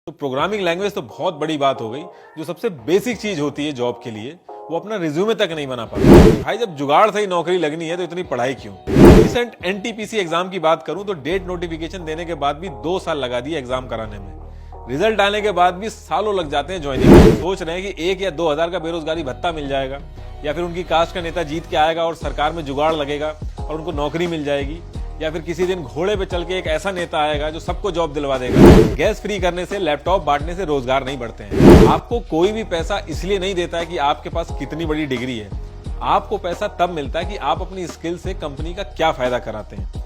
तो programming language तो बहुत बड़ी बात हो गई। जो सबसे बेसिक चीज होती है जॉब के लिए, वो अपना रिज्यूमे तक नहीं बना पाता। भाई जब जुगाड़ से ही नौकरी लगनी है तो इतनी पढ़ाई क्यों। रिसेंट एनटीपीसी एग्जाम की बात करूं तो डेट नोटिफिकेशन देने के बाद भी 2 साल लगा दिए एग्जाम कराने में। रिजल्ट आने के बाद भी सालों लग जाते हैं ज्वाइनिंग में। सोच रहे हैं कि 1 या 2 हजार का बेरोजगारी भत्ता मिल जाएगा, या फिर उनकी कास्ट का नेता जीत के आएगा और सरकार में जुगाड़ लगेगा और उनको नौकरी मिल जाएगी, या फिर किसी दिन घोड़े पे चल के एक ऐसा नेता आएगा जो सबको जॉब दिलवा देगा। गैस फ्री करने से, लैपटॉप बांटने से रोजगार नहीं बढ़ते हैं। आपको कोई भी पैसा इसलिए नहीं देता है कि आपके पास कितनी बड़ी डिग्री है। आपको पैसा तब मिलता है कि आप अपनी स्किल से कंपनी का क्या फायदा कराते हैं।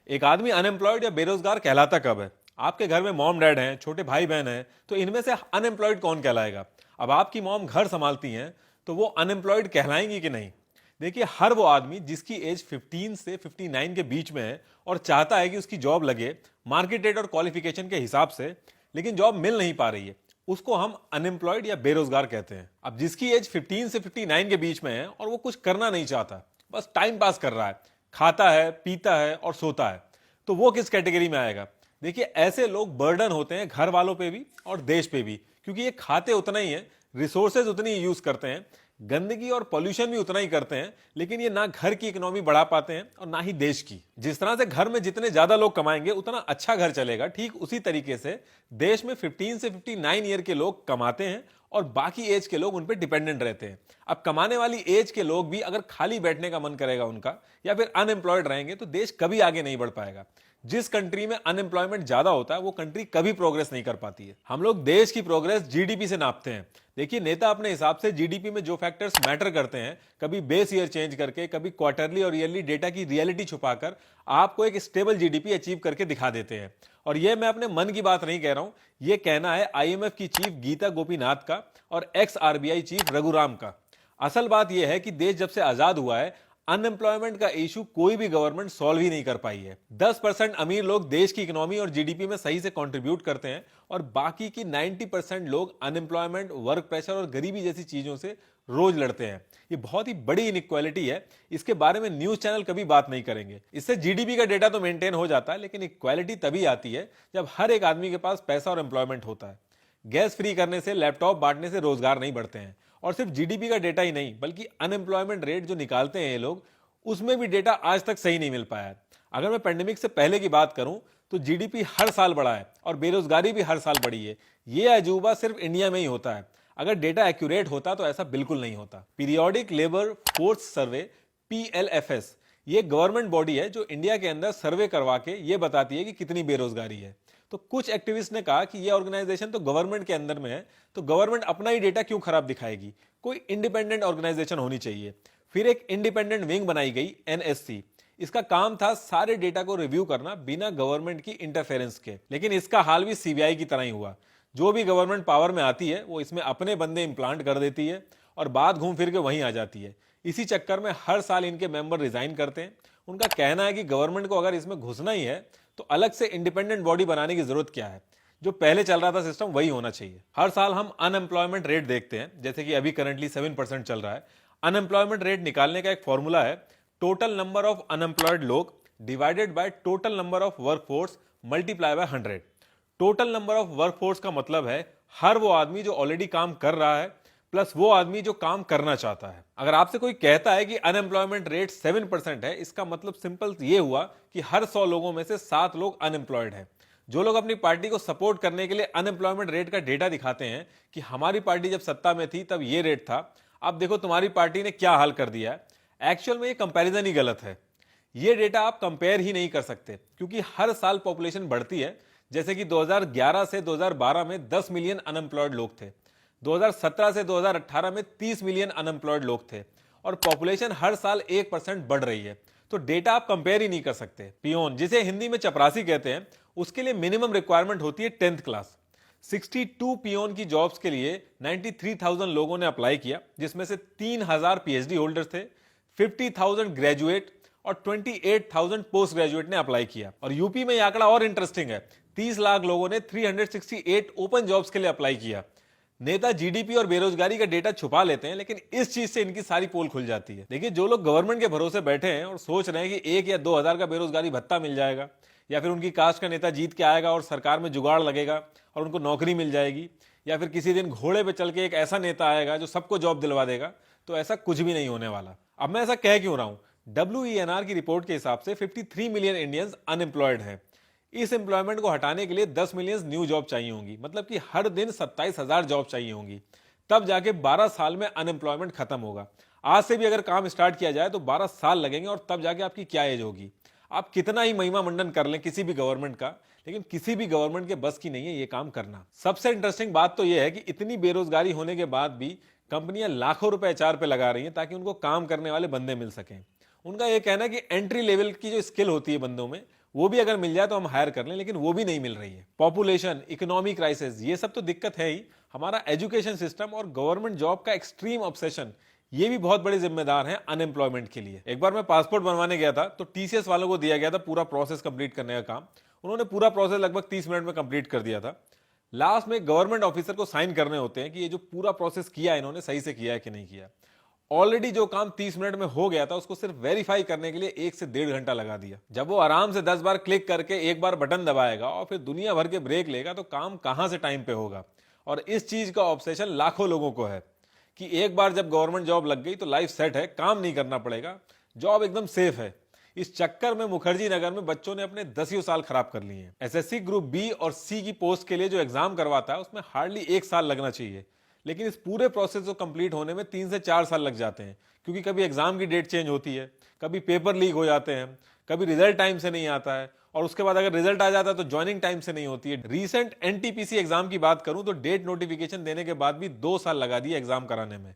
एक आदमी अनएम्प्लॉयड या बेरोजगार कहलाता कब है? आपके घर में मॉम डैड हैं, छोटे भाई बहन हैं, तो इनमें से अनएम्प्लॉयड कौन कहलाएगा? अब आपकी मॉम घर संभालती हैं तो वो अनएम्प्लॉयड कहलाएंगी कि नहीं? देखिए, हर वो आदमी जिसकी एज 15 से 59 के बीच में है और चाहता है कि उसकी जॉब लगे मार्केट रेट और क्वालिफिकेशन के हिसाब से, लेकिन जॉब मिल नहीं पा रही है, उसको हम अनएम्प्लॉयड या बेरोजगार कहते हैं। अब जिसकी एज 15 से 59 के बीच में है और वो कुछ करना नहीं चाहता, बस टाइम पास कर रहा है, खाता है, पीता है और सोता है, तो वो किस कैटेगरी में आएगा? देखिए, ऐसे लोग बर्डन होते हैं घर वालों पे भी और देश पे भी, क्योंकि ये खाते उतना ही है, रिसोर्सेज उतनी ही यूज करते हैं, गंदगी और पॉल्यूशन भी उतना ही करते हैं, लेकिन ये ना घर की इकोनॉमी बढ़ा पाते हैं और ना ही देश की। जिस तरह से घर में जितने ज्यादा लोग कमाएंगे उतना अच्छा घर चलेगा, ठीक उसी तरीके से देश में 15 से 59 ईयर के लोग कमाते हैं और बाकी एज के लोग उन पर डिपेंडेंट रहते हैं। अब कमाने वाली एज के लोग भी अगर खाली बैठने का मन करेगा उनका, या फिर अनएम्प्लॉयड रहेंगे, तो देश कभी आगे नहीं बढ़ पाएगा। जिस कंट्री में अनएम्प्लॉयमेंट ज्यादा होता है वो कंट्री कभी प्रोग्रेस नहीं कर पाती है। हम लोग देश की प्रोग्रेस जीडीपी से नापते हैं। देखिए, नेता अपने हिसाब से जीडीपी में जो फैक्टर्स मैटर करते हैं, कभी बेस ईयर चेंज करके, कभी क्वार्टरली और ईयरली डेटा की रियलिटी छुपाकर आपको एक स्टेबल जीडीपी अचीव करके दिखा देते हैं। और यह मैं अपने मन की बात नहीं कह रहा हूं, यह कहना है आईएमएफ की चीफ गीता गोपीनाथ का और एक्स आरबीआई चीफ रघुराम का। असल बात यह है कि देश जब से आजाद हुआ है, अनएम्प्लॉयमेंट का इशू कोई भी गवर्नमेंट सॉल्व ही नहीं कर पाई है। 10% अमीर लोग देश की इकोनॉमी और जीडीपी में सही से कंट्रीब्यूट करते हैं और बाकी की 90% लोग अनएम्प्लॉयमेंट, वर्क प्रेशर और गरीबी जैसी चीजों से रोज लड़ते हैं। ये बहुत ही बड़ी इनइक्वालिटी है। इसके बारे में न्यूज चैनल कभी बात नहीं करेंगे। इससे जीडीपी का डेटा तो मेंटेन हो जाता है, लेकिन इक्वालिटी तभी आती है जब हर एक आदमी के पास पैसा और एम्प्लॉयमेंट होता है। गैस फ्री करने से, लैपटॉप बांटने से रोजगार नहीं बढ़ते हैं। और सिर्फ जीडीपी का डेटा ही नहीं, बल्कि अनएम्प्लॉयमेंट रेट जो निकालते हैं ये लोग, उसमें भी डेटा आज तक सही नहीं मिल पाया है। अगर मैं पेंडेमिक से पहले की बात करूं तो जीडीपी हर साल बढ़ा है और बेरोजगारी भी हर साल बढ़ी है। यह अजूबा सिर्फ इंडिया में ही होता है। अगर डेटा एक्यूरेट होता तो ऐसा बिल्कुल नहीं होता। Periodic labour force survey, PLFS, ये गवर्नमेंट बॉडी है जो इंडिया के अंदर सर्वे करवा के ये बताती है कि कितनी बेरोजगारी है। तो कुछ एक्टिविस्ट ने कहा कि ये ऑर्गेनाइजेशन तो गवर्नमेंट के अंदर में है, तो गवर्नमेंट अपना ही डेटा क्यों खराब दिखाएगी, कोई इंडिपेंडेंट ऑर्गेनाइजेशन होनी चाहिए। फिर एक इंडिपेंडेंट विंग बनाई गई, एनएससी। इसका काम था सारे डेटा को रिव्यू करना बिना गवर्नमेंट की इंटरफेरेंस के। लेकिन इसका हाल भी सीबीआई की तरह ही हुआ। जो भी गवर्नमेंट पावर में आती है वो इसमें अपने बंदे इंप्लांट कर देती है और बात घूम फिर के वहीं आ जाती है। इसी चक्कर में हर साल इनके मेंबर रिजाइन करते हैं। उनका कहना है कि गवर्नमेंट को अगर इसमें घुसना ही है तो अलग से इंडिपेंडेंट बॉडी बनाने की जरूरत क्या है, जो पहले चल रहा था सिस्टम वही होना चाहिए। हर साल हम अनएम्प्लॉयमेंट रेट देखते हैं, जैसे कि अभी करंटली 7% चल रहा है। अनएम्प्लॉयमेंट रेट निकालने का एक फॉर्मूला है, टोटल नंबर ऑफ अनएम्प्लॉयड लोग divided by total number of workforce multiply by 100। Total number of workforce का मतलब है हर वो आदमी जो ऑलरेडी काम कर रहा है प्लस वो आदमी जो काम करना चाहता है। अगर आपसे कोई कहता है कि अनएम्प्लॉयमेंट रेट 7% है, इसका मतलब सिंपल ये हुआ कि हर 100 लोगों में से 7 लोग अनएम्प्लॉयड हैं। जो लोग अपनी पार्टी को सपोर्ट करने के लिए अनएम्प्लॉयमेंट रेट का डेटा दिखाते हैं कि हमारी पार्टी जब सत्ता में थी तब ये रेट था, अब देखो तुम्हारी पार्टी ने क्या हाल कर दिया है, एक्चुअल में ये कंपैरिजन ही गलत है। ये डेटा आप कंपेयर ही नहीं कर सकते, क्योंकि हर साल पॉपुलेशन बढ़ती है। जैसे कि 2011 से 2012 में 10 मिलियन अनएम्प्लॉयड लोग थे, 2017 से 2018 में 30 मिलियन अनएम्प्लॉयड लोग थे, और पॉपुलेशन हर साल 1% बढ़ रही है। तो डेटा आप कंपेयर ही नहीं कर सकते। पियोन, जिसे हिंदी में चपरासी कहते हैं, उसके लिए मिनिमम रिक्वायरमेंट होती है 10th क्लास। 62 पियोन की जॉब्स के लिए 93,000 लोगों ने अप्लाई किया, जिसमें से 3,000 पीएचडी होल्डर्स थे, 50,000 ग्रेजुएट और 28,000 पोस्ट ग्रेजुएट ने अप्लाई किया। और यूपी में यह आंकड़ा और इंटरेस्टिंग है, 30 लाख लोगों ने 368 ओपन जॉब्स के लिए अप्लाई किया। नेता जीडीपी और बेरोजगारी का डेटा छुपा लेते हैं, लेकिन इस चीज से इनकी सारी पोल खुल जाती है। देखिए, जो लोग गवर्नमेंट के भरोसे बैठे हैं और सोच रहे हैं कि 1 या 2 हजार का बेरोजगारी भत्ता मिल जाएगा, या फिर उनकी कास्ट का नेता जीत के आएगा और सरकार में जुगाड़ लगेगा और उनको नौकरी मिल जाएगी, या फिर किसी दिन घोड़े पे चल के एक ऐसा नेता आएगा जो सबको जॉब दिलवा देगा, तो ऐसा कुछ भी नहीं होने वाला। अब मैं ऐसा कह क्यों रहा हूं? WENR की रिपोर्ट के हिसाब से 53 मिलियन इंडियंस अनएम्प्लॉयड हैं। इस एम्प्लॉयमेंट को हटाने के लिए 10 मिलियन न्यू जॉब चाहिए होंगी, मतलब कि हर दिन 27,000 जॉब चाहिए होंगी, तब जाके 12 साल में अनएम्प्लॉयमेंट खत्म होगा। आज से भी अगर काम स्टार्ट किया जाए तो 12 साल लगेंगे और तब जाके आपकी क्या एज होगी। आप कितना ही महिमा मंडन कर लें किसी भी गवर्नमेंट का, लेकिन किसी भी गवर्नमेंट के बस की नहीं है ये काम करना। सबसे इंटरेस्टिंग बात तो यह है कि इतनी बेरोजगारी होने के बाद भी कंपनियां लाखों रुपए HR पे लगा रही हैं ताकि उनको काम करने वाले बंदे मिल सकें। उनका यह कहना है कि एंट्री लेवल की जो स्किल होती है बंदों में, वो भी अगर मिल जाए तो हम हायर कर लें, लेकिन वो भी नहीं मिल रही है। पॉपुलेशन, इकोनॉमी क्राइसिस, ये सब तो दिक्कत है ही। हमारा एजुकेशन सिस्टम और गवर्नमेंट जॉब का एक्सट्रीम ऑब्सेशन, ये भी बहुत बड़े जिम्मेदार हैं अनएम्प्लॉयमेंट के लिए। एक बार मैं पासपोर्ट बनवाने गया था तो TCS वालों को दिया गया था पूरा प्रोसेस कंप्लीट करने का काम। उन्होंने पूरा प्रोसेस लगभग 30 मिनट में कंप्लीट कर दिया था। लास्ट में गवर्नमेंट ऑफिसर को साइन करने होते हैं कि ये जो पूरा प्रोसेस किया इन्होंने सही से किया है कि नहीं किया। ऑलरेडी जो काम 30 मिनट में हो गया था उसको सिर्फ वेरीफाई करने के लिए 1 से 1.5 घंटा लगा दिया। जब वो आराम से 10 बार क्लिक करके एक बार बटन दबाएगा और फिर दुनिया भर के ब्रेक लेगा तो काम कहां से टाइम पे होगा। और इस चीज का ऑब्सेशन लाखों लोगों को है कि एक बार जब गवर्नमेंट जॉब लग गई तो लाइफ सेट है, काम नहीं करना पड़ेगा, जॉब एकदम सेफ है। इस चक्कर में मुखर्जी नगर में बच्चों ने अपने 10 साल खराब कर लिए हैं। SSC ग्रुप B और C की पोस्ट के लिए जो एग्जाम करवाता है उसमें हार्डली 1 साल लगना चाहिए, लेकिन इस पूरे प्रोसेस को कंप्लीट होने में 3 से 4 साल लग जाते हैं, क्योंकि कभी एग्जाम की डेट चेंज होती है, कभी पेपर लीक हो जाते हैं, कभी रिजल्ट टाइम से नहीं आता है, और उसके बाद अगर रिजल्ट आ जाता है तो ज्वाइनिंग टाइम से नहीं होती है। रीसेंट NTPC एग्जाम की बात करूं तो डेट नोटिफिकेशन देने के बाद भी 2 साल लगा दिए एग्जाम कराने में।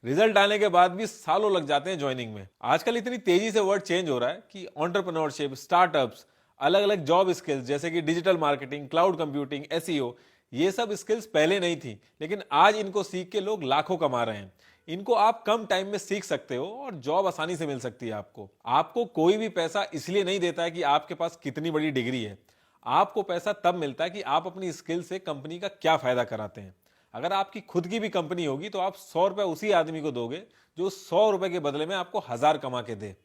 रिजल्ट आने के बाद भी सालों लग जाते हैं ज्वाइनिंग में। आजकल इतनी तेजी से वर्ड चेंज हो रहा है कि एंटरप्रेन्योरशिप, स्टार्टअप्स, अलग अलग जॉब स्किल्स जैसे कि digital marketing, cloud computing, SEO, ये सब स्किल्स पहले नहीं थी, लेकिन आज इनको सीख के लोग लाखों कमा रहे हैं। इनको आप कम टाइम में सीख सकते हो और जॉब आसानी से मिल सकती है आपको कोई भी पैसा इसलिए नहीं देता है कि आपके पास कितनी बड़ी डिग्री है। आपको पैसा तब मिलता है कि आप अपनी स्किल से कंपनी का क्या फायदा कराते हैं। अगर आपकी खुद की भी कंपनी होगी तो आप 100 रुपए उसी आदमी को दोगे जो 100 रुपए के बदले में आपको 1000 कमा के दे।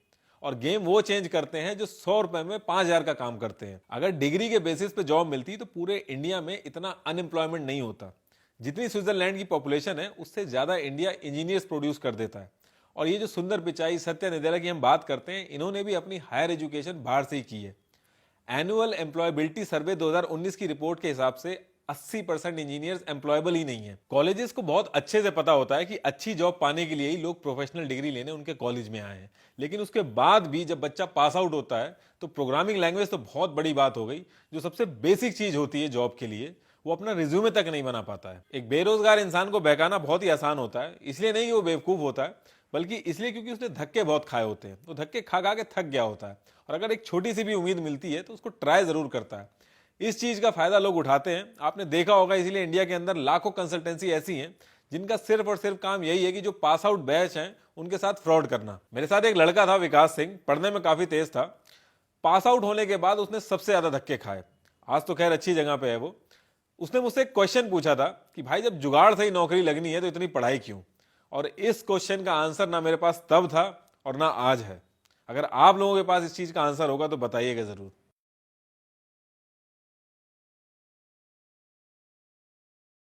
और गेम वो चेंज करते हैं जो 100 रुपए में 5000 का काम करते हैं। अगर डिग्री के बेसिस पे जॉब मिलती तो पूरे इंडिया में इतना अनएम्प्लॉयमेंट नहीं होता। जितनी स्विट्जरलैंड की पॉपुलेशन है उससे ज्यादा इंडिया इंजीनियर्स प्रोड्यूस कर देता है। और ये जो सुंदर पिचाई, सत्या नदेला की हम बात करते हैं, इन्होंने भी अपनी हायर एजुकेशन बाहर से ही की है। एनुअल एम्प्लॉयबिलिटी सर्वे 2019 की रिपोर्ट के हिसाब से 80% इंजीनियर्स एम्प्लॉयबल ही नहीं है। कॉलेजेस को बहुत अच्छे से पता होता है कि अच्छी जॉब पाने के लिए ही लोग प्रोफेशनल डिग्री लेने उनके कॉलेज में आए हैं, लेकिन उसके बाद भी जब बच्चा पास आउट होता है तो प्रोग्रामिंग लैंग्वेज तो बहुत बड़ी बात हो गई, जो सबसे बेसिक चीज होती है जॉब के लिए, वो अपना रिज्यूमे तक नहीं बना पाता है। एक बेरोजगार इंसान को बहकाना बहुत ही आसान होता है, इसलिए नहीं कि वो बेवकूफ होता है, बल्कि इसलिए क्योंकि उसने धक्के बहुत खाए होते हैं। वो धक्के खा खा के थक गया होता है, और अगर एक छोटी सी भी उम्मीद मिलती है तो उसको ट्राई जरूर करता है। इस चीज का फायदा लोग उठाते हैं, आपने देखा होगा। इसीलिए इंडिया के अंदर लाखों कंसल्टेंसी ऐसी हैं जिनका सिर्फ और सिर्फ काम यही है कि जो पास आउट बैच हैं उनके साथ फ्रॉड करना। मेरे साथ एक लड़का था, विकास सिंह, पढ़ने में काफी तेज था। पास आउट होने के बाद उसने सबसे ज्यादा धक्के खाए। आज तो खैर अच्छी जगह पे है वो। उसने मुझसे एक क्वेश्चन पूछा था कि भाई जब जुगाड़ से ही नौकरी लगनी है तो इतनी पढ़ाई क्यों। और इस क्वेश्चन का आंसर ना मेरे पास तब था और ना आज है। अगर आप लोगों के पास इस चीज का आंसर होगा तो बताइएगा जरूर।